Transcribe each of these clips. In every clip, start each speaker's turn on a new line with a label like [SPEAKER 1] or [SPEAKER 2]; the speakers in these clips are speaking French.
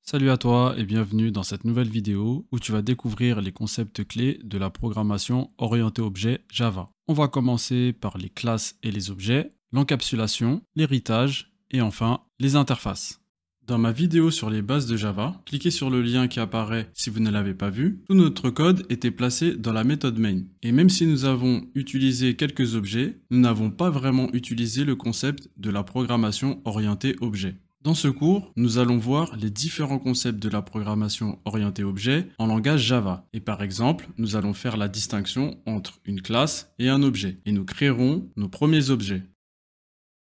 [SPEAKER 1] Salut à toi et bienvenue dans cette nouvelle vidéo où tu vas découvrir les concepts clés de la programmation orientée objet Java. On va commencer par les classes et les objets, l'encapsulation, l'héritage et enfin les interfaces. Dans ma vidéo sur les bases de Java, cliquez sur le lien qui apparaît si vous ne l'avez pas vu. Tout notre code était placé dans la méthode main. Et même si nous avons utilisé quelques objets, nous n'avons pas vraiment utilisé le concept de la programmation orientée objet. Dans ce cours, nous allons voir les différents concepts de la programmation orientée objet en langage Java. Et par exemple, nous allons faire la distinction entre une classe et un objet. Et nous créerons nos premiers objets.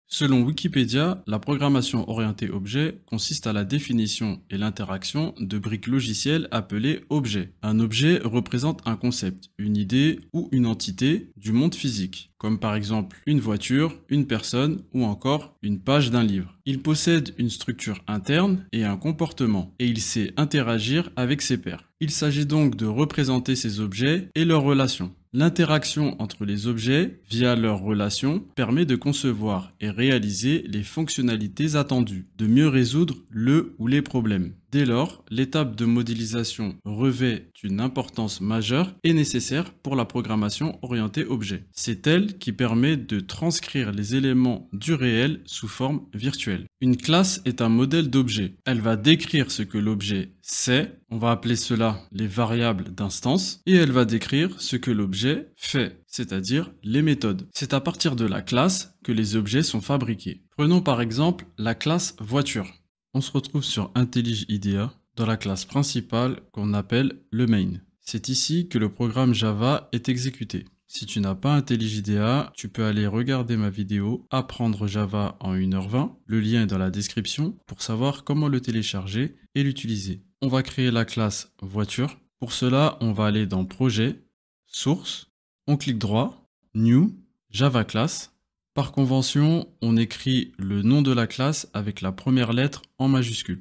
[SPEAKER 1] Selon Wikipédia, la programmation orientée objet consiste à la définition et l'interaction de briques logicielles appelées objets. Un objet représente un concept, une idée ou une entité du monde physique, comme par exemple une voiture, une personne ou encore une page d'un livre. Il possède une structure interne et un comportement, et il sait interagir avec ses pairs. Il s'agit donc de représenter ces objets et leurs relations. L'interaction entre les objets, via leurs relations, permet de concevoir et réaliser les fonctionnalités attendues, de mieux résoudre le ou les problèmes. Dès lors, l'étape de modélisation revêt une importance majeure et nécessaire pour la programmation orientée objet. C'est elle qui permet de transcrire les éléments du réel sous forme virtuelle. Une classe est un modèle d'objet. Elle va décrire ce que l'objet sait, on va appeler cela les variables d'instance, et elle va décrire ce que l'objet fait, c'est-à-dire les méthodes. C'est à partir de la classe que les objets sont fabriqués. Prenons par exemple la classe voiture. On se retrouve sur IntelliJ IDEA dans la classe principale qu'on appelle le main. C'est ici que le programme Java est exécuté. Si tu n'as pas IntelliJ IDEA, tu peux aller regarder ma vidéo Apprendre Java en 1h20. Le lien est dans la description pour savoir comment le télécharger et l'utiliser. On va créer la classe voiture. Pour cela, on va aller dans Projet, Source, on clique droit, New, Java Class. Par convention, on écrit le nom de la classe avec la première lettre en majuscule.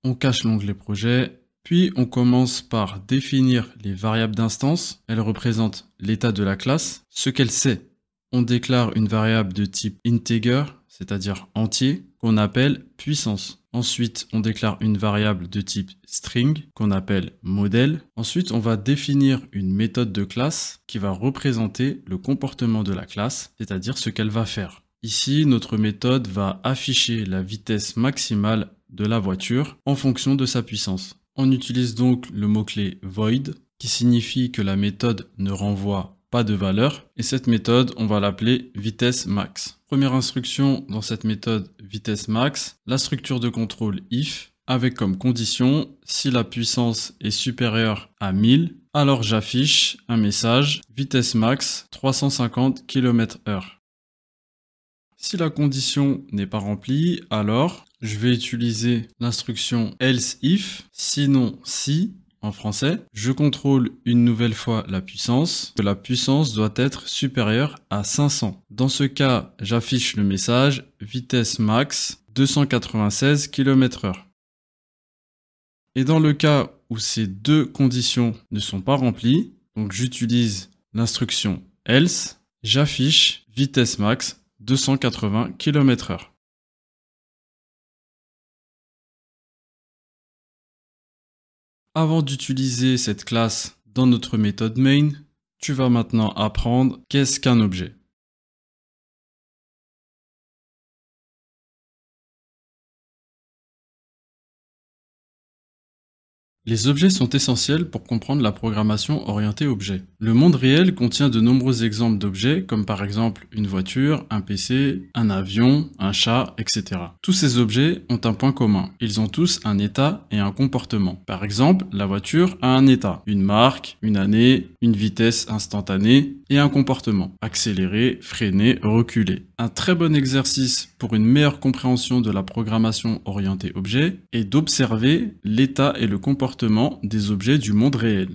[SPEAKER 1] On cache l'onglet projet, puis on commence par définir les variables d'instance. Elles représentent l'état de la classe, ce qu'elle sait. On déclare une variable de type integer, c'est-à-dire entier, qu'on appelle puissance. Ensuite, on déclare une variable de type string qu'on appelle modèle. Ensuite, on va définir une méthode de classe qui va représenter le comportement de la classe, c'est-à-dire ce qu'elle va faire. Ici, notre méthode va afficher la vitesse maximale de la voiture en fonction de sa puissance. On utilise donc le mot-clé void qui signifie que la méthode ne renvoie pas de valeur, et cette méthode, on va l'appeler vitesse max. Première instruction dans cette méthode vitesse max, la structure de contrôle if, avec comme condition, si la puissance est supérieure à 1000, alors j'affiche un message vitesse max 350 km/h. Si la condition n'est pas remplie, alors je vais utiliser l'instruction else if, sinon si. En français, je contrôle une nouvelle fois la puissance, que la puissance doit être supérieure à 500. Dans ce cas, j'affiche le message vitesse max 296 km/h. Et dans le cas où ces deux conditions ne sont pas remplies, donc j'utilise l'instruction else, j'affiche vitesse max 280 km/h. Avant d'utiliser cette classe dans notre méthode main, tu vas maintenant apprendre qu'est-ce qu'un objet. Les objets sont essentiels pour comprendre la programmation orientée objet. Le monde réel contient de nombreux exemples d'objets, comme par exemple une voiture, un PC, un avion, un chat, etc. Tous ces objets ont un point commun. Ils ont tous un état et un comportement. Par exemple, la voiture a un état, une marque, une année, une vitesse instantanée et un comportement, accélérer, freiner, reculer. Un très bon exercice pour une meilleure compréhension de la programmation orientée objet est d'observer l'état et le comportement des objets du monde réel.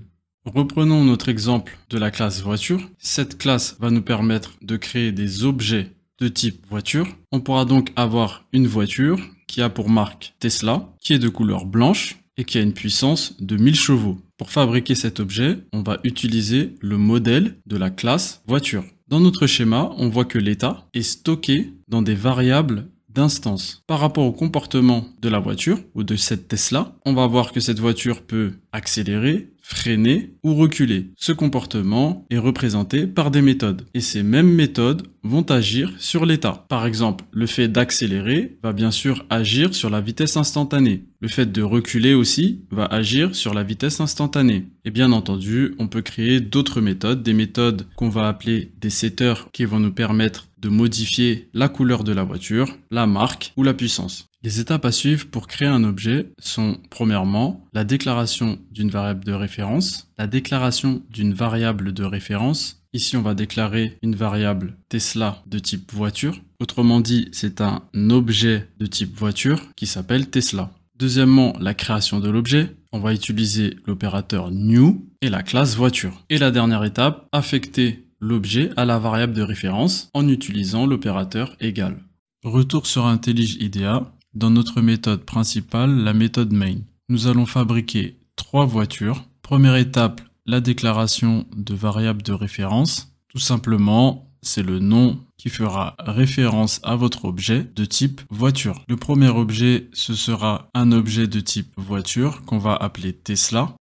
[SPEAKER 1] Reprenons notre exemple de la classe voiture. Cette classe va nous permettre de créer des objets de type voiture. On pourra donc avoir une voiture qui a pour marque Tesla, qui est de couleur blanche et qui a une puissance de 1000 chevaux. Pour fabriquer cet objet, on va utiliser le modèle de la classe voiture. Dans notre schéma, on voit que l'état est stocké dans des variables d'instance. Par rapport au comportement de la voiture ou de cette Tesla, on va voir que cette voiture peut accélérer, freiner ou reculer. Ce comportement est représenté par des méthodes. Et ces mêmes méthodes vont agir sur l'état. Par exemple, le fait d'accélérer va bien sûr agir sur la vitesse instantanée. Le fait de reculer aussi va agir sur la vitesse instantanée. Et bien entendu, on peut créer d'autres méthodes, des méthodes qu'on va appeler des setters qui vont nous permettre de modifier la couleur de la voiture, la marque ou la puissance. Les étapes à suivre pour créer un objet sont premièrement la déclaration d'une variable de référence, la déclaration d'une variable de référence. Ici, on va déclarer une variable Tesla de type voiture. Autrement dit, c'est un objet de type voiture qui s'appelle Tesla. Deuxièmement, la création de l'objet. On va utiliser l'opérateur new et la classe voiture. Et la dernière étape, affecter l'objet à la variable de référence en utilisant l'opérateur égal. Retour sur IntelliJ IDEA. Dans notre méthode principale, la méthode main, nous allons fabriquer 3 voitures. Première étape, la déclaration de variable de référence. Tout simplement, c'est le nom qui fera référence à votre objet de type voiture. Le premier objet, ce sera un objet de type voiture qu'on va appeler Tesla.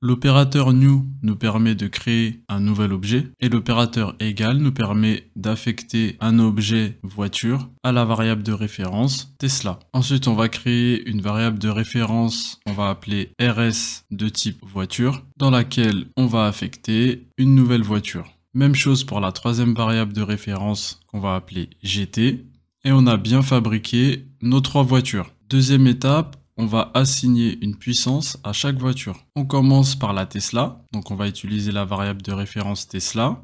[SPEAKER 1] L'opérateur new nous permet de créer un nouvel objet et l'opérateur égal nous permet d'affecter un objet voiture à la variable de référence Tesla. Ensuite, on va créer une variable de référence qu'on va appeler RS de type voiture dans laquelle on va affecter une nouvelle voiture. Même chose pour la troisième variable de référence qu'on va appeler GT et on a bien fabriqué nos 3 voitures. Deuxième étape, on va assigner une puissance à chaque voiture. On commence par la Tesla, donc on va utiliser la variable de référence Tesla.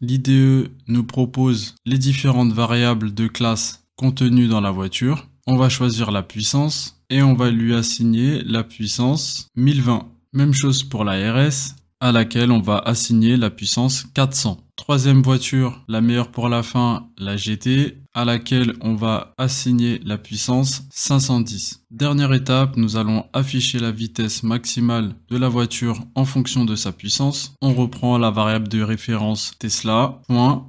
[SPEAKER 1] L'IDE nous propose les différentes variables de classe contenues dans la voiture. On va choisir la puissance et on va lui assigner la puissance 1020. Même chose pour la RS, à laquelle on va assigner la puissance 400. Troisième voiture, la meilleure pour la fin, la GT, à laquelle on va assigner la puissance 510. Dernière étape, nous allons afficher la vitesse maximale de la voiture en fonction de sa puissance. On reprend la variable de référence Tesla,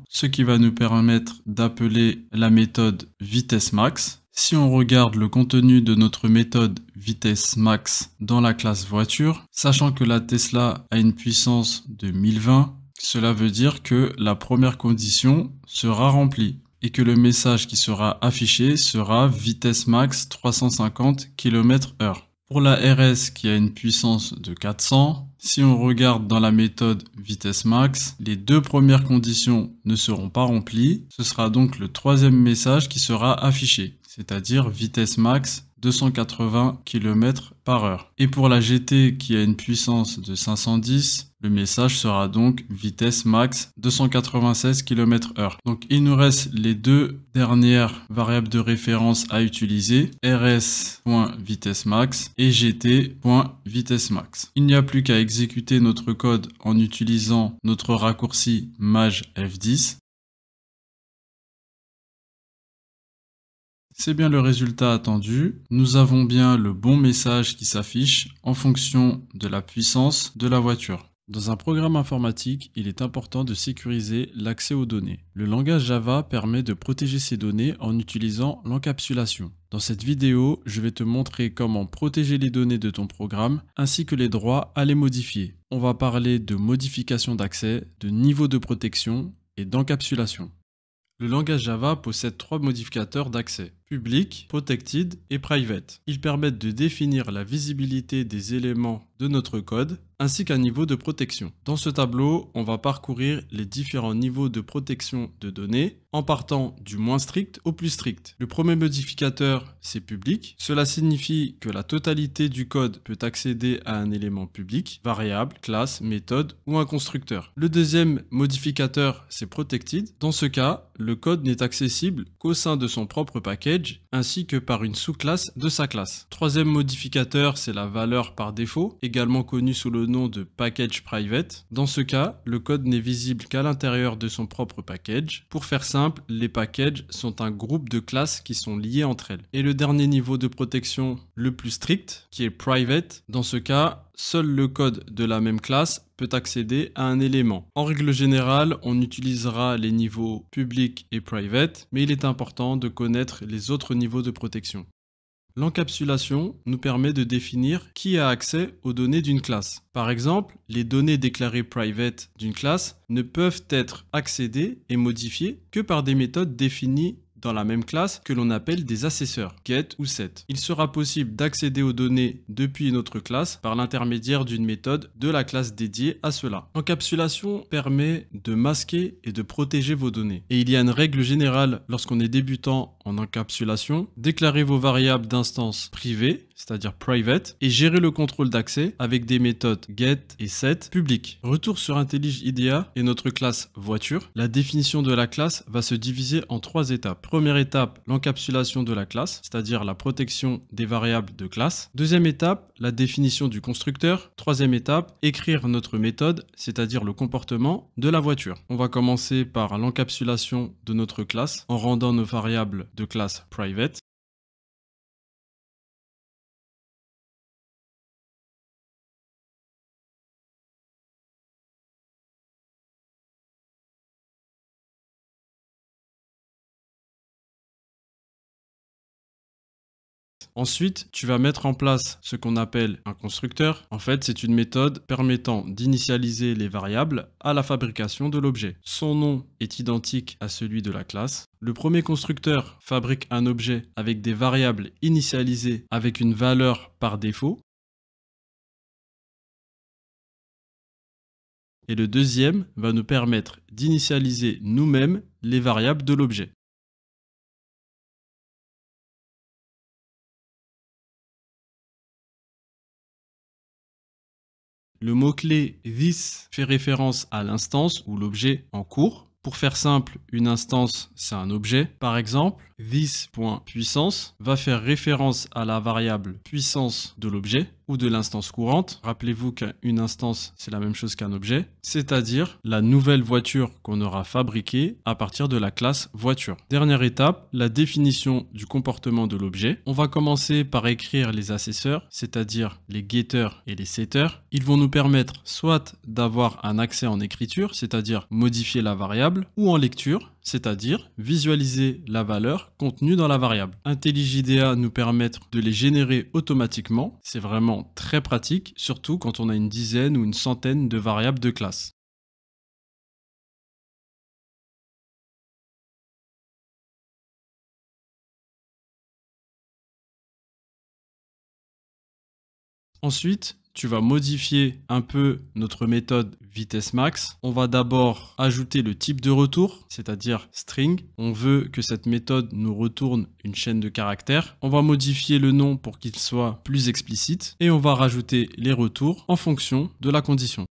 [SPEAKER 1] ce qui va nous permettre d'appeler la méthode vitesse max. Si on regarde le contenu de notre méthode vitesse max dans la classe voiture, sachant que la Tesla a une puissance de 1020, cela veut dire que la première condition sera remplie et que le message qui sera affiché sera vitesse max 350 km/h. Pour la RS qui a une puissance de 400, si on regarde dans la méthode vitesse max, les 2 premières conditions ne seront pas remplies. Ce sera donc le troisième message qui sera affiché, c'est-à-dire vitesse max 280 km/h. Et pour la GT qui a une puissance de 510, le message sera donc vitesse max 296 km/h. Donc il nous reste les 2 dernières variables de référence à utiliser, rs.vitesse_max et gt.vitesse_max. Il n'y a plus qu'à exécuter notre code en utilisant notre raccourci maj F10. C'est bien le résultat attendu. Nous avons bien le bon message qui s'affiche en fonction de la puissance de la voiture. Dans un programme informatique, il est important de sécuriser l'accès aux données. Le langage Java permet de protéger ces données en utilisant l'encapsulation. Dans cette vidéo, je vais te montrer comment protéger les données de ton programme ainsi que les droits à les modifier. On va parler de modification d'accès, de niveau de protection et d'encapsulation. Le langage Java possède 3 modificateurs d'accès, public, protected et private. Ils permettent de définir la visibilité des éléments de notre code ainsi qu'un niveau de protection. Dans ce tableau, on va parcourir les différents niveaux de protection de données en partant du moins strict au plus strict. Le premier modificateur, c'est public. Cela signifie que la totalité du code peut accéder à un élément public, variable, classe, méthode ou un constructeur. Le deuxième modificateur, c'est protected. Dans ce cas, le code n'est accessible qu'au sein de son propre package ainsi que par une sous-classe de sa classe. Troisième modificateur, c'est la valeur par défaut, également connue sous le nom de package private. Dans ce cas, le code n'est visible qu'à l'intérieur de son propre package. Pour faire simple, les packages sont un groupe de classes qui sont liées entre elles. Et le dernier niveau de protection, le plus strict, qui est private, dans ce cas, seul le code de la même classe peut accéder à un élément. En règle générale, on utilisera les niveaux public et private, mais il est important de connaître les autres niveaux de protection. L'encapsulation nous permet de définir qui a accès aux données d'une classe. Par exemple, les données déclarées private d'une classe ne peuvent être accédées et modifiées que par des méthodes définies dans la même classe que l'on appelle des accesseurs, get ou set. Il sera possible d'accéder aux données depuis une autre classe par l'intermédiaire d'une méthode de la classe dédiée à cela. L'encapsulation permet de masquer et de protéger vos données. Et il y a une règle générale lorsqu'on est débutant en encapsulation: déclarez vos variables d'instance privées, c'est-à-dire private, et gérez le contrôle d'accès avec des méthodes get et set publiques. Retour sur IntelliJ IDEA et notre classe voiture. La définition de la classe va se diviser en 3 étapes. Première étape, l'encapsulation de la classe, c'est-à-dire la protection des variables de classe. Deuxième étape, la définition du constructeur. Troisième étape, écrire notre méthode, c'est-à-dire le comportement de la voiture. On va commencer par l'encapsulation de notre classe en rendant nos variables de classe private. Ensuite, tu vas mettre en place ce qu'on appelle un constructeur. En fait, c'est une méthode permettant d'initialiser les variables à la fabrication de l'objet. Son nom est identique à celui de la classe. Le premier constructeur fabrique un objet avec des variables initialisées avec une valeur par défaut. Et le deuxième va nous permettre d'initialiser nous-mêmes les variables de l'objet. Le mot-clé this fait référence à l'instance ou l'objet en cours. Pour faire simple, une instance, c'est un objet. Par exemple, this.puissance va faire référence à la variable puissance de l'objet ou de l'instance courante. Rappelez-vous qu'une instance, c'est la même chose qu'un objet, c'est-à-dire la nouvelle voiture qu'on aura fabriquée à partir de la classe voiture. Dernière étape, la définition du comportement de l'objet. On va commencer par écrire les accesseurs, c'est-à-dire les getters et les setters. Ils vont nous permettre soit d'avoir un accès en écriture, c'est-à-dire modifier la variable, ou en lecture, c'est-à-dire visualiser la valeur contenue dans la variable. IntelliJ IDEA nous permet de les générer automatiquement. C'est vraiment très pratique, surtout quand on a une dizaine ou une centaine de variables de classe. Ensuite, tu vas modifier un peu notre méthode vitesse max. On va d'abord ajouter le type de retour, c'est-à-dire string. On veut que cette méthode nous retourne une chaîne de caractères. On va modifier le nom pour qu'il soit plus explicite et on va rajouter les retours en fonction de la condition.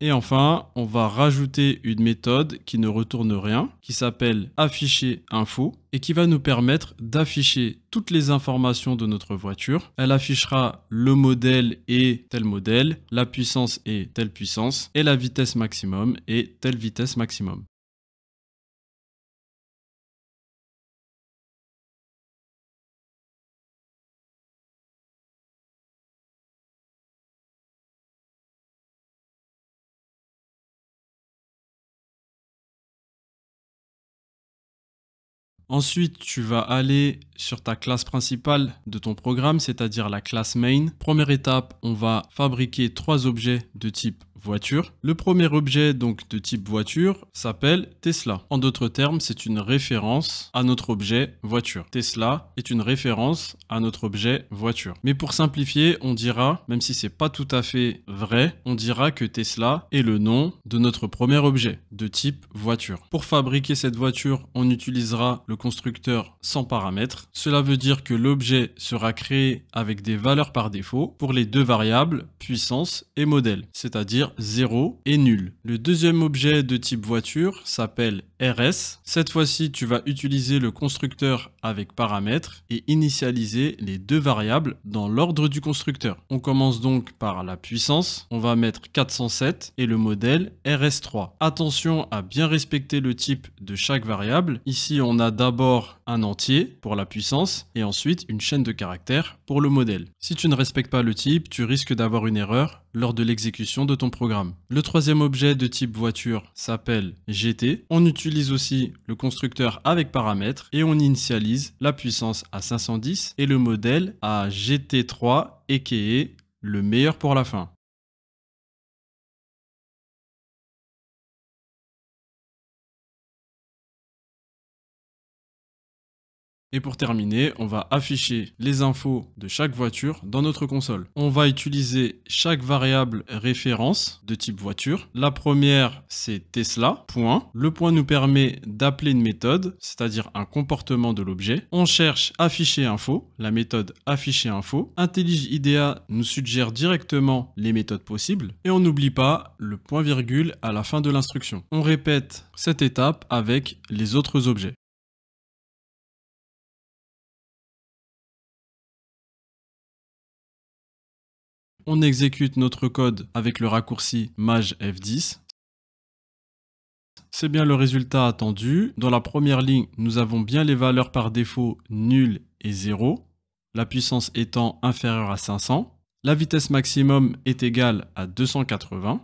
[SPEAKER 1] Et enfin, on va rajouter une méthode qui ne retourne rien, qui s'appelle afficher info et qui va nous permettre d'afficher toutes les informations de notre voiture. Elle affichera le modèle et tel modèle, la puissance et telle puissance, et la vitesse maximum et telle vitesse maximum. Ensuite, tu vas aller sur ta classe principale de ton programme, c'est-à-dire la classe main. Première étape, on va fabriquer 3 objets de type voiture. Le premier objet donc de type voiture s'appelle Tesla. En d'autres termes, c'est une référence à notre objet voiture. Tesla est une référence à notre objet voiture. Mais pour simplifier, on dira, même si c'est pas tout à fait vrai, on dira que Tesla est le nom de notre premier objet de type voiture. Pour fabriquer cette voiture, on utilisera le constructeur sans paramètres. Cela veut dire que l'objet sera créé avec des valeurs par défaut pour les deux variables puissance et modèle, c'est-à-dire 0 et nul. Le deuxième objet de type voiture s'appelle RS. Cette fois-ci, tu vas utiliser le constructeur avec paramètres et initialiser les deux variables dans l'ordre du constructeur. On commence donc par la puissance, on va mettre 407 et le modèle RS3. Attention à bien respecter le type de chaque variable. Ici, on a d'abord un entier pour la puissance et ensuite une chaîne de caractères pour le modèle. Si tu ne respectes pas le type, tu risques d'avoir une erreur lors de l'exécution de ton programme. Le troisième objet de type voiture s'appelle GT. On utilise aussi le constructeur avec paramètres et on initialise la puissance à 510 et le modèle à GT3 et qui est le meilleur pour la fin. Et pour terminer, on va afficher les infos de chaque voiture dans notre console. On va utiliser chaque variable référence de type voiture. La première, c'est Tesla, point. Le point nous permet d'appeler une méthode, c'est-à-dire un comportement de l'objet. On cherche afficher info, la méthode afficher info. IntelliJ IDEA nous suggère directement les méthodes possibles. Et on n'oublie pas le point virgule à la fin de l'instruction. On répète cette étape avec les autres objets. On exécute notre code avec le raccourci maj F10. C'est bien le résultat attendu. Dans la première ligne, nous avons bien les valeurs par défaut nul et 0, la puissance étant inférieure à 500. La vitesse maximum est égale à 280.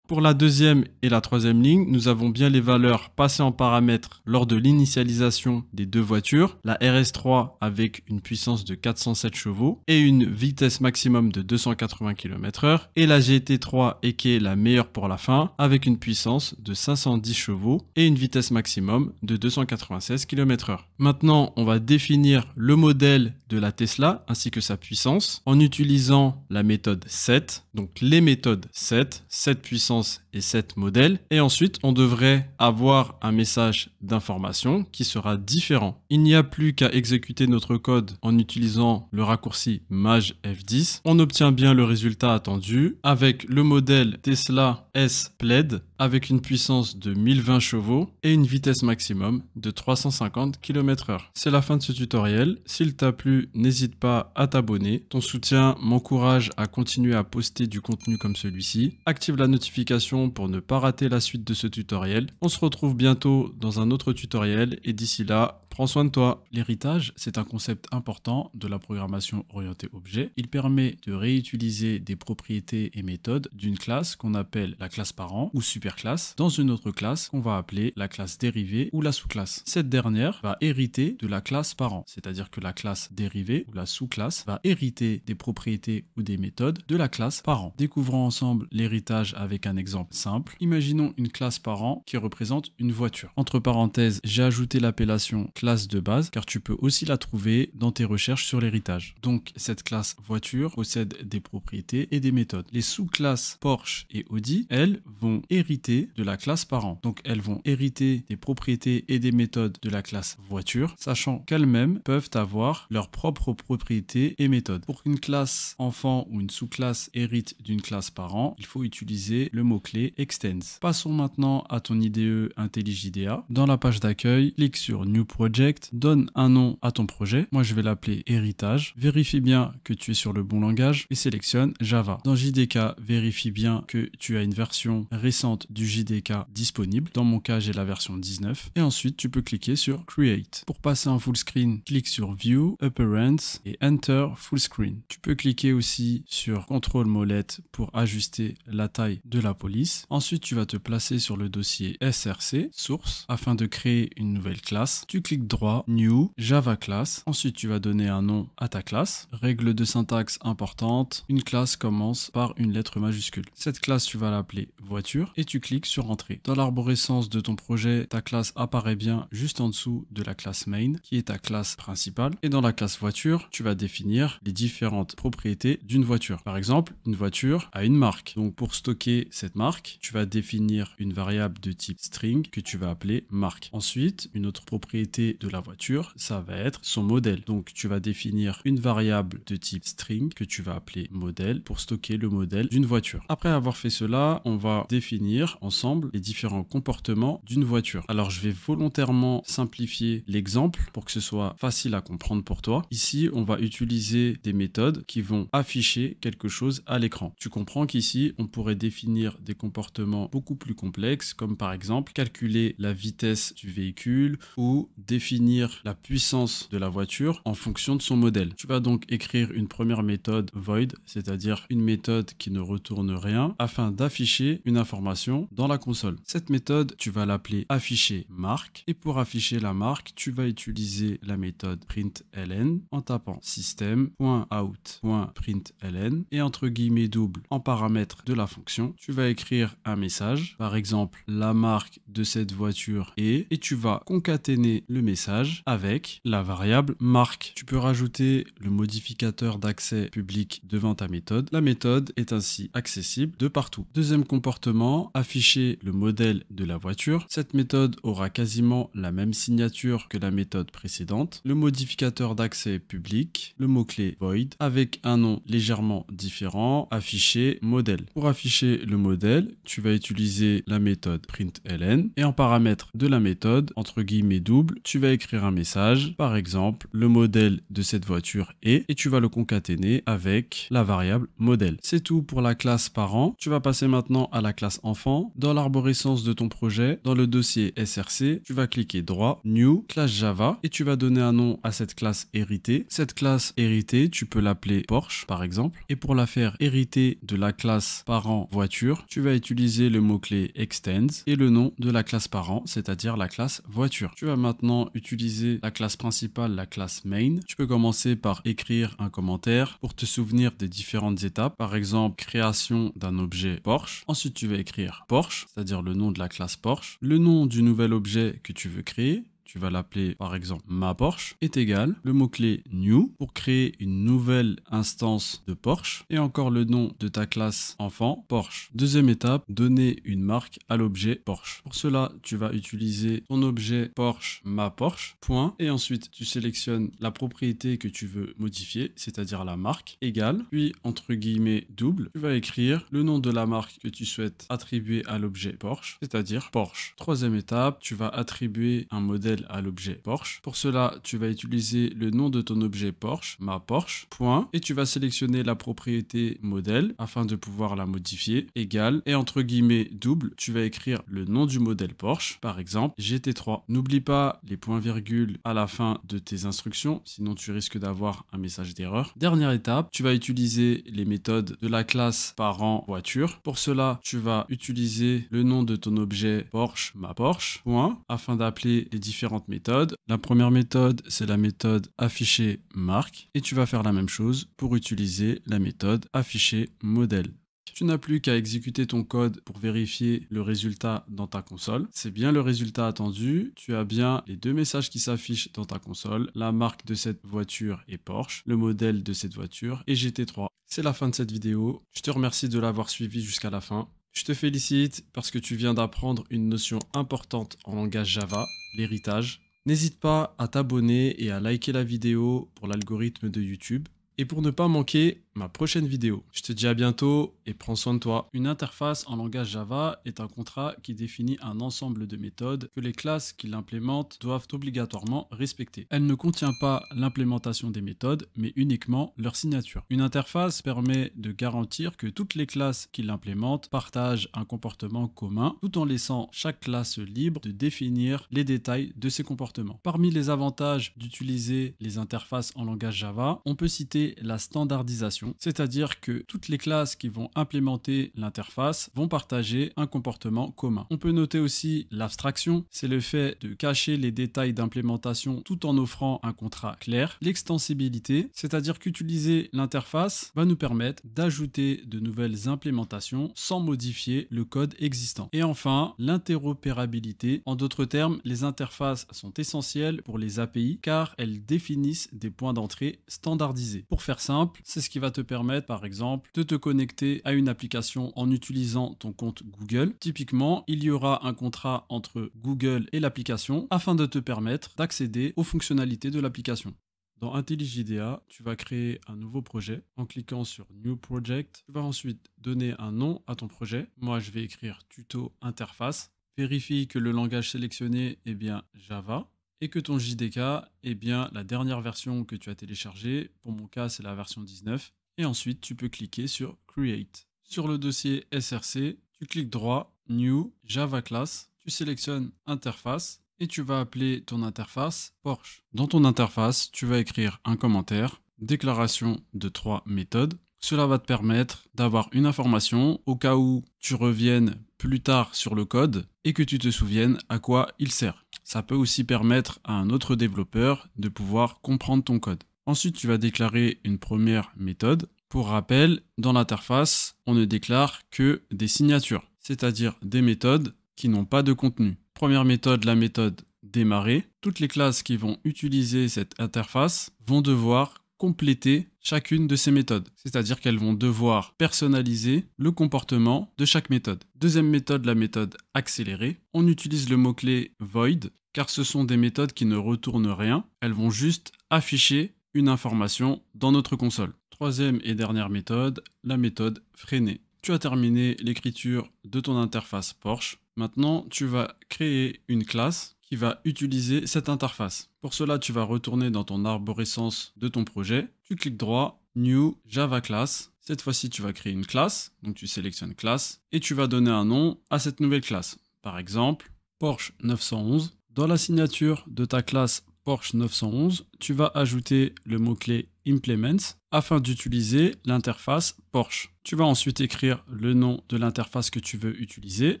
[SPEAKER 1] Pour la deuxième et la troisième ligne, nous avons bien les valeurs passées en paramètres lors de l'initialisation des deux voitures. La RS3 avec une puissance de 407 chevaux et une vitesse maximum de 280 km/h. Et la GT3 et qui est la meilleure pour la fin avec une puissance de 510 chevaux et une vitesse maximum de 296 km/h. Maintenant, on va définir le modèle de la Tesla ainsi que sa puissance en utilisant la méthode set. Donc les méthodes set puissance et 7 modèles. Et ensuite, on devrait avoir un message d'information qui sera différent. Il n'y a plus qu'à exécuter notre code en utilisant le raccourci maj F10. On obtient bien le résultat attendu avec le modèle Tesla S Plaid avec une puissance de 1020 chevaux et une vitesse maximum de 350 km/h. C'est la fin de ce tutoriel. S'il t'a plu, n'hésite pas à t'abonner. Ton soutien m'encourage à continuer à poster du contenu comme celui-ci. Active la notification pour ne pas rater la suite de ce tutoriel. On se retrouve bientôt dans un autre tutoriel et d'ici là, prends soin de toi. L'héritage, c'est un concept important de la programmation orientée objet. Il permet de réutiliser des propriétés et méthodes d'une classe qu'on appelle la classe parent ou superclasse dans une autre classe qu'on va appeler la classe dérivée ou la sous-classe. Cette dernière va hériter de la classe parent, c'est-à-dire que la classe dérivée ou la sous-classe va hériter des propriétés ou des méthodes de la classe parent. Découvrons ensemble l'héritage avec un exemple simple. Imaginons une classe parent qui représente une voiture. Entre parenthèses, j'ai ajouté l'appellation classe de base car tu peux aussi la trouver dans tes recherches sur l'héritage. Donc cette classe voiture possède des propriétés et des méthodes. Les sous-classes Porsche et Audi, elles, vont hériter de la classe parent. Donc elles vont hériter des propriétés et des méthodes de la classe voiture, sachant qu'elles-mêmes peuvent avoir leurs propres propriétés et méthodes. Pour qu'une classe enfant ou une sous-classe hérite d'une classe parent, il faut utiliser le mot-clé extends. Passons maintenant à ton IDE IntelliJ IDEA. Dans la page d'accueil, clique sur New Project, donne un nom à ton projet. Moi, je vais l'appeler héritage. Vérifie bien que tu es sur le bon langage et sélectionne Java. Dans JDK, vérifie bien que tu as une version récente du JDK disponible. Dans mon cas, j'ai la version 19. Et ensuite, tu peux cliquer sur Create. Pour passer en full screen, clique sur View, Appearance et Enter Full Screen. Tu peux cliquer aussi sur Contrôle molette pour ajuster la taille de la police. Ensuite, tu vas te placer sur le dossier SRC, source, afin de créer une nouvelle classe. Tu cliques droit, New, Java Class. Ensuite, tu vas donner un nom à ta classe. Règle de syntaxe importante, une classe commence par une lettre majuscule. Cette classe, tu vas l'appeler voiture et tu cliques sur Entrée. Dans l'arborescence de ton projet, ta classe apparaît bien juste en dessous de la classe main, qui est ta classe principale. Et dans la classe voiture, tu vas définir les différentes propriétés d'une voiture. Par exemple, une voiture a une marque. Donc pour stocker cette marque, tu vas définir une variable de type string que tu vas appeler marque. Ensuite, une autre propriété de la voiture, ça va être son modèle. Donc tu vas définir une variable de type string que tu vas appeler modèle pour stocker le modèle d'une voiture. Après avoir fait cela, on va définir ensemble les différents comportements d'une voiture. Alors je vais volontairement simplifier l'exemple pour que ce soit facile à comprendre pour toi. Ici, on va utiliser des méthodes qui vont afficher quelque chose à l'écran. Tu comprends qu'ici, on pourrait définir des comportements beaucoup plus complexes, comme par exemple calculer la vitesse du véhicule ou définir la puissance de la voiture en fonction de son modèle. Tu vas donc écrire une première méthode void, c'est-à-dire une méthode qui ne retourne rien, afin d'afficher une information dans la console. Cette méthode, tu vas l'appeler afficher marque, et pour afficher la marque, tu vas utiliser la méthode println en tapant system.out.println et entre guillemets double en paramètre de la fonction, tu vas écrire un message, par exemple la marque de cette voiture est, et tu vas concaténer le message avec la variable marque. Tu peux rajouter le modificateur d'accès public devant ta méthode. La méthode est ainsi accessible de partout. Deuxième comportement, afficher le modèle de la voiture. Cette méthode aura quasiment la même signature que la méthode précédente. Le modificateur d'accès public, le mot-clé void, avec un nom légèrement différent, afficher modèle. Pour afficher le modèle, tu vas utiliser la méthode println et en paramètre de la méthode, entre guillemets double, tu vas écrire un message, par exemple, le modèle de cette voiture est, et tu vas le concaténer avec la variable modèle. C'est tout pour la classe parent. Tu vas passer maintenant à la classe enfant. Dans l'arborescence de ton projet, dans le dossier SRC, tu vas cliquer droit, New, classe Java, et tu vas donner un nom à cette classe héritée. Cette classe héritée, tu peux l'appeler Porsche, par exemple. Et pour la faire hériter de la classe parent voiture, tu vas utiliser le mot-clé extends et le nom de la classe parent, c'est-à-dire la classe voiture. Tu vas maintenant utiliser la classe principale, la classe main. Tu peux commencer par écrire un commentaire pour te souvenir des différentes étapes. Par exemple, création d'un objet Porsche. Ensuite, tu vas écrire Porsche, c'est-à-dire le nom de la classe Porsche, le nom du nouvel objet que tu veux créer. Tu vas l'appeler par exemple ma Porsche, est égal le mot-clé new pour créer une nouvelle instance de Porsche et encore le nom de ta classe enfant Porsche. Deuxième étape, donner une marque à l'objet Porsche. Pour cela, tu vas utiliser ton objet Porsche ma Porsche, point, et ensuite tu sélectionnes la propriété que tu veux modifier, c'est-à-dire la marque, égale, puis entre guillemets double, tu vas écrire le nom de la marque que tu souhaites attribuer à l'objet Porsche, c'est-à-dire Porsche. Troisième étape, tu vas attribuer un modèle à l'objet Porsche. Pour cela, tu vas utiliser le nom de ton objet Porsche, ma Porsche, point, et tu vas sélectionner la propriété modèle afin de pouvoir la modifier, égale, et entre guillemets double, tu vas écrire le nom du modèle Porsche, par exemple GT3. N'oublie pas les points-virgules à la fin de tes instructions, sinon tu risques d'avoir un message d'erreur. Dernière étape, tu vas utiliser les méthodes de la classe parent voiture. Pour cela, tu vas utiliser le nom de ton objet Porsche, ma Porsche, point, afin d'appeler les différentes méthodes. La première méthode, c'est la méthode afficher marque et tu vas faire la même chose pour utiliser la méthode afficher modèle. Tu n'as plus qu'à exécuter ton code pour vérifier le résultat dans ta console. C'est bien le résultat attendu. Tu as bien les deux messages qui s'affichent dans ta console. La marque de cette voiture est Porsche, le modèle de cette voiture est GT3. C'est la fin de cette vidéo. Je te remercie de l'avoir suivi jusqu'à la fin. Je te félicite parce que tu viens d'apprendre une notion importante en langage Java, l'héritage. N'hésite pas à t'abonner et à liker la vidéo pour l'algorithme de YouTube. Et pour ne pas manquer ma prochaine vidéo. Je te dis à bientôt et prends soin de toi. Une interface en langage Java est un contrat qui définit un ensemble de méthodes que les classes qui l'implémentent doivent obligatoirement respecter. Elle ne contient pas l'implémentation des méthodes, mais uniquement leur signature. Une interface permet de garantir que toutes les classes qui l'implémentent partagent un comportement commun, tout en laissant chaque classe libre de définir les détails de ses comportements. Parmi les avantages d'utiliser les interfaces en langage Java, on peut citer la standardisation, c'est-à-dire que toutes les classes qui vont implémenter l'interface vont partager un comportement commun. On peut noter aussi l'abstraction, c'est le fait de cacher les détails d'implémentation tout en offrant un contrat clair. L'extensibilité, c'est-à-dire qu'utiliser l'interface va nous permettre d'ajouter de nouvelles implémentations sans modifier le code existant. Et enfin, l'interopérabilité. En d'autres termes, les interfaces sont essentielles pour les API car elles définissent des points d'entrée standardisés. Pour faire simple, c'est ce qui va te permettre par exemple de te connecter à une application en utilisant ton compte Google. Typiquement, il y aura un contrat entre Google et l'application afin de te permettre d'accéder aux fonctionnalités de l'application. Dans IntelliJ IDEA, tu vas créer un nouveau projet en cliquant sur New Project. Tu vas ensuite donner un nom à ton projet. Moi, je vais écrire tuto interface. Vérifie que le langage sélectionné est bien Java et que ton JDK est bien la dernière version que tu as téléchargée. Pour mon cas, c'est la version 19. Et ensuite, tu peux cliquer sur Create. Sur le dossier SRC, tu cliques droit, New, Java Class. Tu sélectionnes Interface. Et tu vas appeler ton interface Porsche. Dans ton interface, tu vas écrire un commentaire, déclaration de 3 méthodes. Cela va te permettre d'avoir une information au cas où tu reviennes plus tard sur le code et que tu te souviennes à quoi il sert. Ça peut aussi permettre à un autre développeur de pouvoir comprendre ton code. Ensuite, tu vas déclarer une première méthode. Pour rappel, dans l'interface, on ne déclare que des signatures, c'est-à-dire des méthodes qui n'ont pas de contenu. Première méthode, la méthode démarrer. Toutes les classes qui vont utiliser cette interface vont devoir compléter chacune de ces méthodes. C'est-à-dire qu'elles vont devoir personnaliser le comportement de chaque méthode. Deuxième méthode, la méthode accélérée. On utilise le mot-clé void car ce sont des méthodes qui ne retournent rien. Elles vont juste afficher une information dans notre console. Troisième et dernière méthode, la méthode freiner. Tu as terminé l'écriture de ton interface Porsche. Maintenant, tu vas créer une classe qui va utiliser cette interface. Pour cela, tu vas retourner dans ton arborescence de ton projet. Tu cliques droit, New, Java Class. Cette fois-ci, tu vas créer une classe. Donc, tu sélectionnes classe et tu vas donner un nom à cette nouvelle classe. Par exemple, Porsche 911. Dans la signature de ta classe Porsche 911, tu vas ajouter le mot-clé Implements afin d'utiliser l'interface Porsche. Tu vas ensuite écrire le nom de l'interface que tu veux utiliser,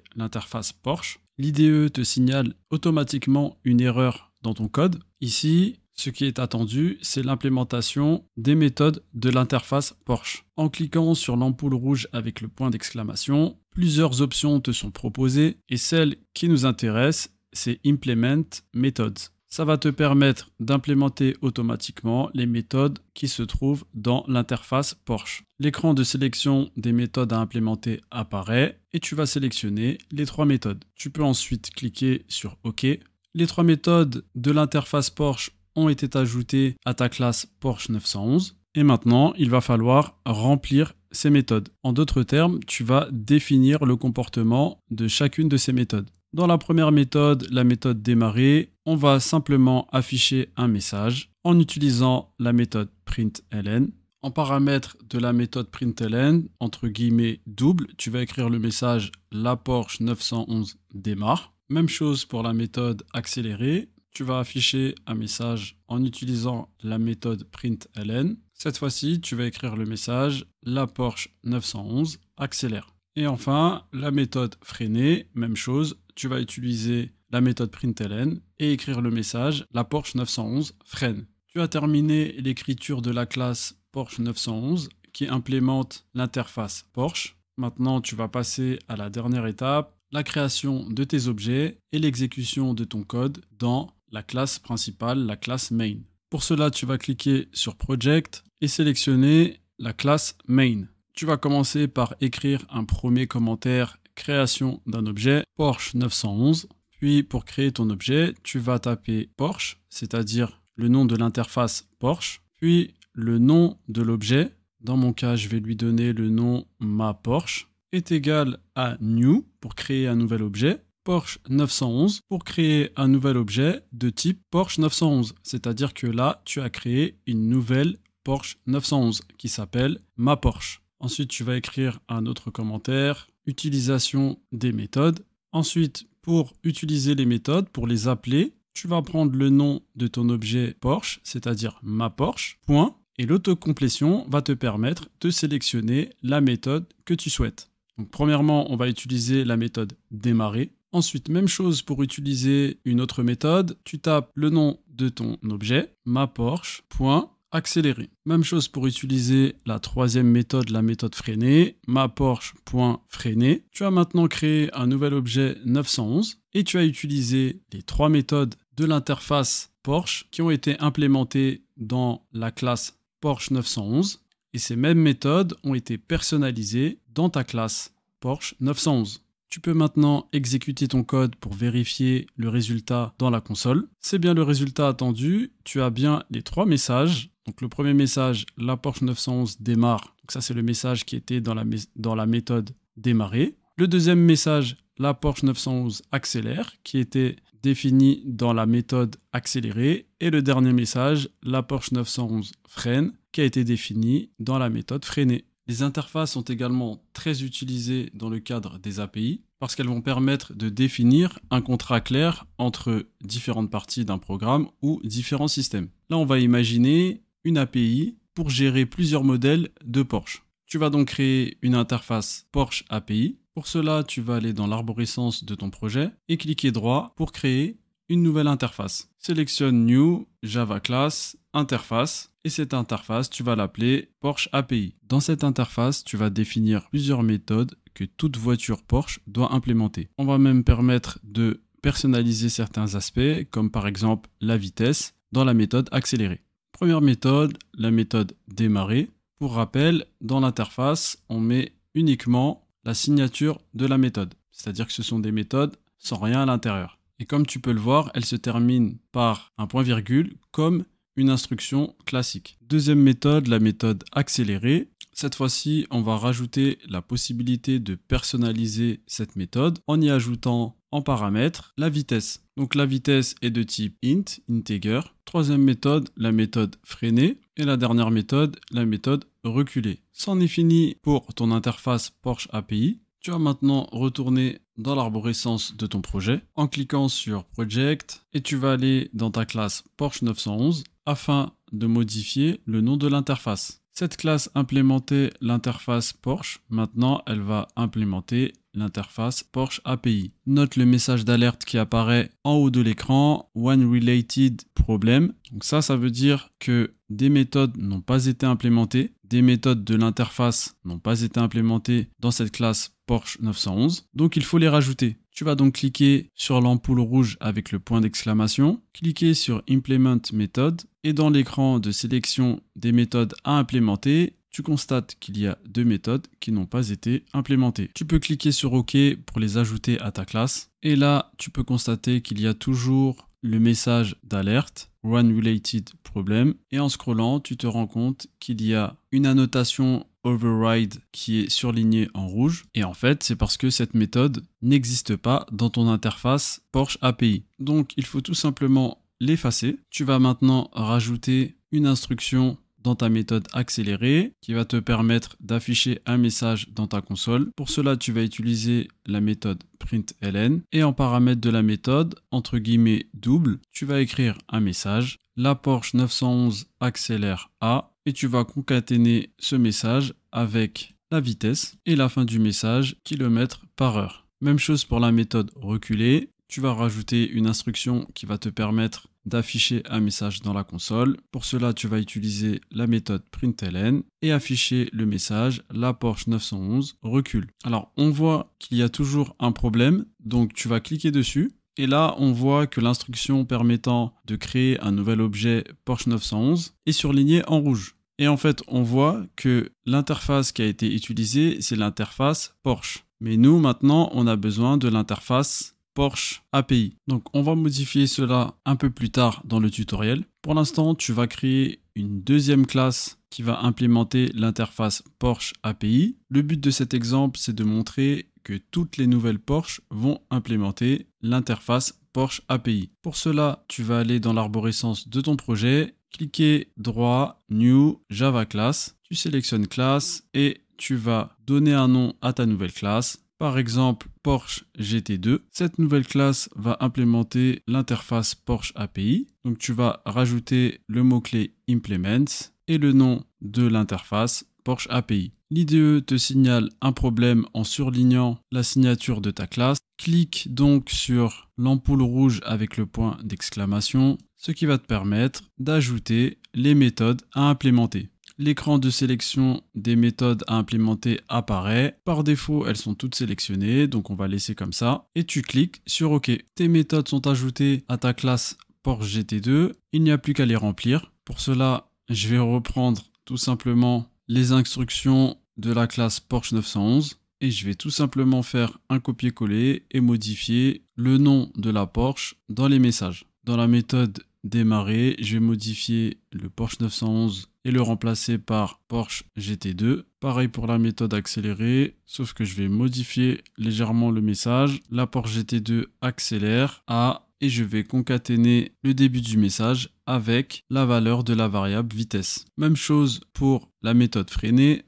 [SPEAKER 1] l'interface Porsche. L'IDE te signale automatiquement une erreur dans ton code. Ici, ce qui est attendu, c'est l'implémentation des méthodes de l'interface Porsche. En cliquant sur l'ampoule rouge avec le point d'exclamation, plusieurs options te sont proposées et celle qui nous intéresse, c'est Implement Methods. Ça va te permettre d'implémenter automatiquement les méthodes qui se trouvent dans l'interface Porsche. L'écran de sélection des méthodes à implémenter apparaît et tu vas sélectionner les 3 méthodes. Tu peux ensuite cliquer sur OK. Les 3 méthodes de l'interface Porsche ont été ajoutées à ta classe Porsche 911 et maintenant il va falloir remplir ces méthodes. En d'autres termes, tu vas définir le comportement de chacune de ces méthodes. Dans la première méthode, la méthode démarrer, on va simplement afficher un message en utilisant la méthode println. En paramètre de la méthode println, entre guillemets double, tu vas écrire le message la Porsche 911 démarre. Même chose pour la méthode accélérée, tu vas afficher un message en utilisant la méthode println. Cette fois-ci, tu vas écrire le message la Porsche 911 accélère. Et enfin, la méthode freiner, même chose, tu vas utiliser la méthode println et écrire le message la Porsche 911 freine. Tu as terminé l'écriture de la classe Porsche 911 qui implémente l'interface Porsche. Maintenant, tu vas passer à la dernière étape, la création de tes objets et l'exécution de ton code dans la classe principale, la classe main. Pour cela, tu vas cliquer sur Project et sélectionner la classe main. Tu vas commencer par écrire un premier commentaire création d'un objet Porsche 911. Puis pour créer ton objet, tu vas taper Porsche, c'est-à-dire le nom de l'interface Porsche, puis le nom de l'objet. Dans mon cas, je vais lui donner le nom ma Porsche est égal à new pour créer un nouvel objet, Porsche 911 pour créer un nouvel objet de type Porsche 911. C'est-à-dire que là, tu as créé une nouvelle Porsche 911 qui s'appelle ma Porsche. Ensuite, tu vas écrire un autre commentaire, utilisation des méthodes. Ensuite, pour utiliser les méthodes, pour les appeler, tu vas prendre le nom de ton objet Porsche, c'est-à-dire ma Porsche, point, et l'autocomplétion va te permettre de sélectionner la méthode que tu souhaites. Donc, premièrement, on va utiliser la méthode démarrer. Ensuite, même chose pour utiliser une autre méthode. Tu tapes le nom de ton objet, ma Porsche, point, accélérer. Même chose pour utiliser la troisième méthode, la méthode freiner, ma Porsche, point, freiner. Tu as maintenant créé un nouvel objet 911 et tu as utilisé les trois méthodes de l'interface Porsche qui ont été implémentées dans la classe Porsche 911. Et ces mêmes méthodes ont été personnalisées dans ta classe Porsche 911. Tu peux maintenant exécuter ton code pour vérifier le résultat dans la console. C'est bien le résultat attendu. Tu as bien les trois messages. Donc le premier message, la Porsche 911 démarre. Donc ça, c'est le message qui était dans la méthode démarrer. Le deuxième message, la Porsche 911 accélère, qui était défini dans la méthode accélérer. Et le dernier message, la Porsche 911 freine, qui a été défini dans la méthode freiner. Les interfaces sont également très utilisées dans le cadre des API parce qu'elles vont permettre de définir un contrat clair entre différentes parties d'un programme ou différents systèmes. Là, on va imaginer une API pour gérer plusieurs modèles de Porsche. Tu vas donc créer une interface Porsche API. Pour cela, tu vas aller dans l'arborescence de ton projet et cliquer droit pour créer une nouvelle interface. Sélectionne New, Java Class, Interface, et cette interface, tu vas l'appeler Porsche API. Dans cette interface, tu vas définir plusieurs méthodes que toute voiture Porsche doit implémenter. On va même permettre de personnaliser certains aspects, comme par exemple la vitesse, dans la méthode accélérer. Première méthode, la méthode démarrer. Pour rappel, dans l'interface, on met uniquement la signature de la méthode. C'est-à-dire que ce sont des méthodes sans rien à l'intérieur. Et comme tu peux le voir, elle se termine par un point-virgule comme une instruction classique. Deuxième méthode, la méthode accélérer. Cette fois-ci, on va rajouter la possibilité de personnaliser cette méthode en y ajoutant en paramètre la vitesse. Donc la vitesse est de type int, integer. Troisième méthode, la méthode freiner. Et la dernière méthode, la méthode reculer. C'en est fini pour ton interface Porsche API. Tu vas maintenant retourner dans l'arborescence de ton projet en cliquant sur Project et tu vas aller dans ta classe Porsche 911 afin de modifier le nom de l'interface. Cette classe implémentait l'interface Porsche. Maintenant, elle va implémenter l'interface Porsche API. Note le message d'alerte qui apparaît en haut de l'écran, One Related Problem. Donc ça veut dire que des méthodes n'ont pas été implémentées, des méthodes de l'interface n'ont pas été implémentées dans cette classe Porsche 911. Donc il faut les rajouter. Tu vas donc cliquer sur l'ampoule rouge avec le point d'exclamation, cliquer sur Implement Method et dans l'écran de sélection des méthodes à implémenter, tu constates qu'il y a deux méthodes qui n'ont pas été implémentées. Tu peux cliquer sur OK pour les ajouter à ta classe. Et là, tu peux constater qu'il y a toujours le message d'alerte, One Related Problem. Et en scrollant, tu te rends compte qu'il y a une annotation override qui est surlignée en rouge. Et en fait, c'est parce que cette méthode n'existe pas dans ton interface Porsche API. Donc, il faut tout simplement l'effacer. Tu vas maintenant rajouter une instruction dans ta méthode accélérée qui va te permettre d'afficher un message dans ta console. Pour cela, tu vas utiliser la méthode println et en paramètre de la méthode, entre guillemets double, tu vas écrire un message. La Porsche 911 accélère à et tu vas concaténer ce message avec la vitesse et la fin du message kilomètres par heure. Même chose pour la méthode reculer. Tu vas rajouter une instruction qui va te permettre d'afficher un message dans la console. Pour cela, tu vas utiliser la méthode println et afficher le message la Porsche 911 recule. Alors, on voit qu'il y a toujours un problème, donc tu vas cliquer dessus. Et là, on voit que l'instruction permettant de créer un nouvel objet Porsche 911 est surlignée en rouge. Et en fait, on voit que l'interface qui a été utilisée, c'est l'interface Porsche. Mais nous, maintenant, on a besoin de l'interface Porsche API. Donc on va modifier cela un peu plus tard dans le tutoriel. Pour l'instant, tu vas créer une deuxième classe qui va implémenter l'interface Porsche API. Le but de cet exemple, c'est de montrer que toutes les nouvelles Porsche vont implémenter l'interface Porsche API. Pour cela, tu vas aller dans l'arborescence de ton projet, cliquer droit, New, Java Class, tu sélectionnes classe et tu vas donner un nom à ta nouvelle classe. Par exemple, Porsche GT2. Cette nouvelle classe va implémenter l'interface Porsche API. Donc tu vas rajouter le mot-clé Implement et le nom de l'interface Porsche API. L'IDE te signale un problème en surlignant la signature de ta classe. Clique donc sur l'ampoule rouge avec le point d'exclamation, ce qui va te permettre d'ajouter les méthodes à implémenter. L'écran de sélection des méthodes à implémenter apparaît. Par défaut, elles sont toutes sélectionnées, donc on va laisser comme ça. Et tu cliques sur OK. Tes méthodes sont ajoutées à ta classe Porsche GT2. Il n'y a plus qu'à les remplir. Pour cela, je vais reprendre tout simplement les instructions de la classe Porsche 911 et je vais tout simplement faire un copier-coller et modifier le nom de la Porsche dans les messages. Dans la méthode démarrer, je vais modifier le Porsche 911 et le remplacer par Porsche GT2. Pareil pour la méthode accélérée, sauf que je vais modifier légèrement le message. La Porsche GT2 accélère à et je vais concaténer le début du message avec la valeur de la variable vitesse. Même chose pour la méthode freinée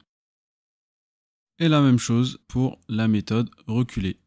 [SPEAKER 1] et la même chose pour la méthode reculée.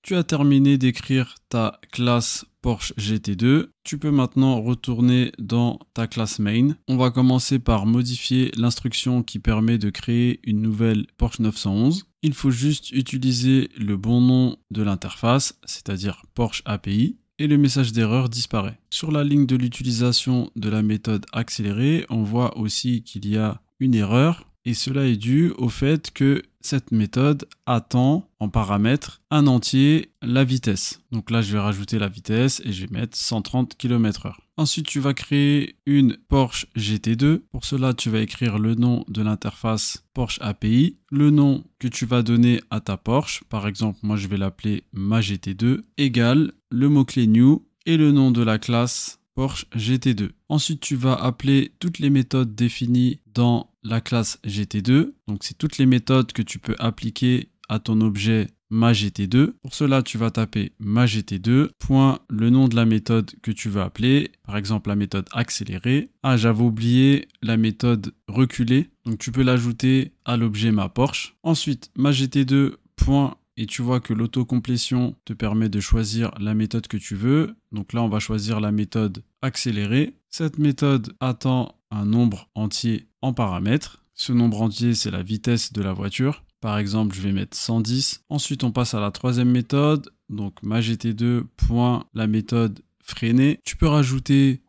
[SPEAKER 1] Tu as terminé d'écrire ta classe Porsche GT2. Tu peux maintenant retourner dans ta classe main. On va commencer par modifier l'instruction qui permet de créer une nouvelle Porsche 911. Il faut juste utiliser le bon nom de l'interface, c'est-à-dire Porsche API, et le message d'erreur disparaît. Sur la ligne de l'utilisation de la méthode accélérée, on voit aussi qu'il y a une erreur. Et cela est dû au fait que cette méthode attend en paramètre un entier la vitesse. Donc là, je vais rajouter la vitesse et je vais mettre 130 km/h. Ensuite, tu vas créer une Porsche GT2. Pour cela, tu vas écrire le nom de l'interface Porsche API, le nom que tu vas donner à ta Porsche. Par exemple, moi, je vais l'appeler ma GT2 égale le mot-clé new et le nom de la classe Porsche GT2. Ensuite, tu vas appeler toutes les méthodes définies dans la classe GT2. Donc, c'est toutes les méthodes que tu peux appliquer à ton objet maGT2. Pour cela, tu vas taper maGT2, point le nom de la méthode que tu veux appeler. Par exemple, la méthode accélérée. Ah, j'avais oublié la méthode reculée. Donc, tu peux l'ajouter à l'objet maPorsche. Ensuite, maGT2, point et tu vois que l'autocomplétion te permet de choisir la méthode que tu veux. Donc là, on va choisir la méthode accélérée. Cette méthode attend un nombre entier en paramètres. Ce nombre entier, c'est la vitesse de la voiture. Par exemple, je vais mettre 110. Ensuite, on passe à la troisième méthode. Donc maGT2, point la méthode freinée. Tu peux rajouter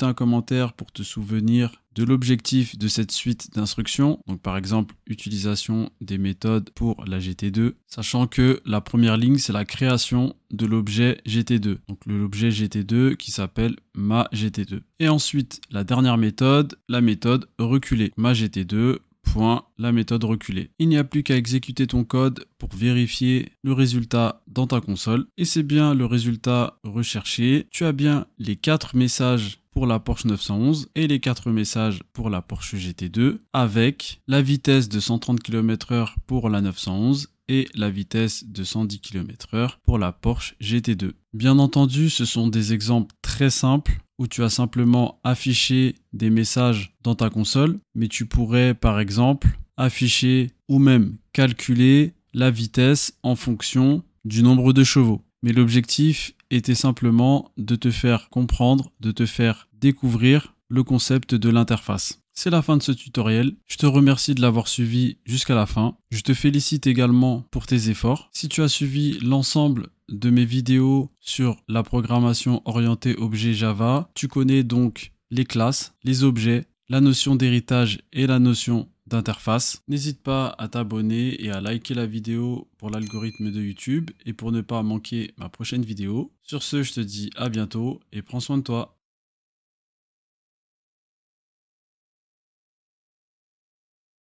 [SPEAKER 1] un commentaire pour te souvenir de l'objectif de cette suite d'instructions. Donc par exemple, utilisation des méthodes pour la GT2, sachant que la première ligne, c'est la création de l'objet GT2. Donc l'objet GT2 qui s'appelle ma GT2. Et ensuite, la dernière méthode, la méthode reculée. Ma GT2, point la méthode reculée. Il n'y a plus qu'à exécuter ton code pour vérifier le résultat dans ta console. Et c'est bien le résultat recherché. Tu as bien les 4 messages pour la Porsche 911 et les 4 messages pour la Porsche GT2 avec la vitesse de 130 km/h pour la 911 et la vitesse de 110 km/h pour la Porsche GT2. Bien entendu, ce sont des exemples très simples où tu as simplement affiché des messages dans ta console, mais tu pourrais par exemple afficher ou même calculer la vitesse en fonction du nombre de chevaux. Mais l'objectif était simplement de te faire comprendre, de te faire découvrir le concept de l'interface. C'est la fin de ce tutoriel. Je te remercie de l'avoir suivi jusqu'à la fin. Je te félicite également pour tes efforts. Si tu as suivi l'ensemble de mes vidéos sur la programmation orientée objet Java, tu connais donc les classes, les objets, la notion d'héritage et la notion d'interface. N'hésite pas à t'abonner et à liker la vidéo pour l'algorithme de YouTube et pour ne pas manquer ma prochaine vidéo. Sur ce, je te dis à bientôt et prends soin de toi.